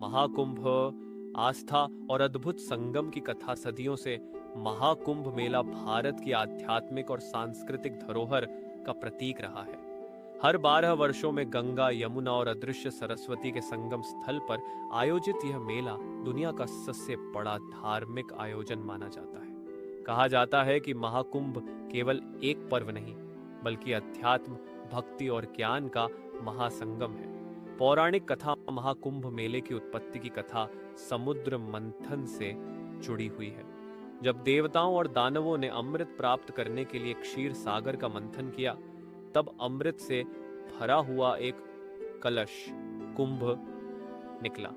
महाकुंभ आस्था और अद्भुत संगम की कथा सदियों से महाकुंभ मेला भारत की आध्यात्मिक और सांस्कृतिक धरोहर का प्रतीक रहा है। हर 12 वर्षों में गंगा, यमुना और अदृश्य सरस्वती के संगम स्थल पर आयोजित यह मेला दुनिया का सबसे बड़ा धार्मिक आयोजन माना जाता है। कहा जाता है कि महाकुंभ केवल एक पर्व नहीं, बल्कि अध्यात्म, भक्ति और ज्ञान का महासंगम है। पौराणिक कथा महाकुंभ मेले की उत्पत्ति की कथा समुद्र मंथन से जुड़ी हुई है। जब देवताओं और दानवों ने अमृत प्राप्त करने के लिए क्षीर सागर का मंथन किया, तब अमृत से भरा हुआ एक कलश कुंभ निकला।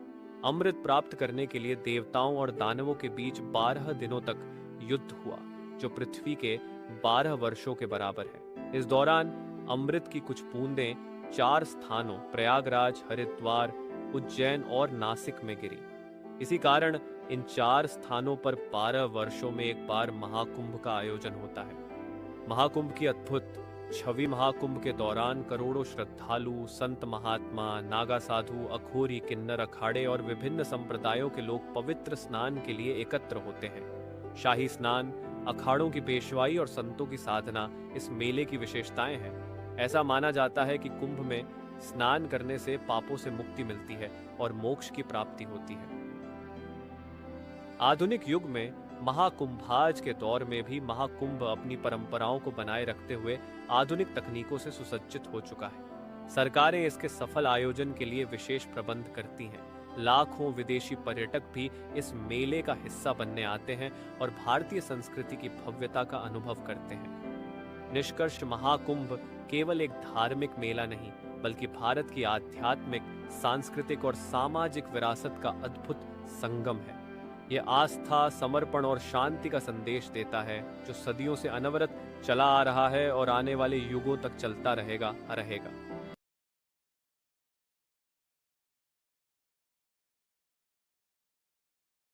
अमृत प्राप्त करने के लिए देवताओं और दानवों के बीच 12 दिनों तक युद्ध हुआ, जो पृथ्वी के 12 वर्षों के बराबर है। इस दौरान अमृत की कुछ बूंदें 4 स्थानों प्रयागराज, हरिद्वार, उज्जैन और नासिक में गिरी। इसी कारण इन 4 स्थानों पर 12 वर्षों में एक बार महाकुंभ का आयोजन होता है। महाकुंभ की अद्भुत छवि महाकुंभ के दौरान करोड़ों श्रद्धालु, संत महात्मा, नागा साधु, अघोरी, किन्नर, अखाड़े और विभिन्न संप्रदायों के लोग पवित्र स्नान के लिए एकत्र होते हैं। शाही स्नान, अखाड़ों की पेशवाई और संतों की साधना इस मेले की विशेषताएं हैं। ऐसा माना जाता है कि कुंभ में स्नान करने से पापों से मुक्ति मिलती है और मोक्ष की प्राप्ति होती है। आधुनिक युग में महाकुंभाज के दौर में भी महाकुंभ अपनी परंपराओं को बनाए रखते हुए आधुनिक तकनीकों से सुसज्जित हो चुका है। सरकारें इसके सफल आयोजन के लिए विशेष प्रबंध करती हैं। लाखों विदेशी पर्यटक भी इस मेले का हिस्सा बनने आते हैं और भारतीय संस्कृति की भव्यता का अनुभव करते हैं। निष्कर्ष, महाकुंभ केवल एक धार्मिक मेला नहीं, बल्कि भारत की आध्यात्मिक, सांस्कृतिक और सामाजिक विरासत का अद्भुत संगम है। यह आस्था, समर्पण और शांति का संदेश देता है, जो सदियों से अनवरत चला आ रहा है और आने वाले युगों तक चलता रहेगा।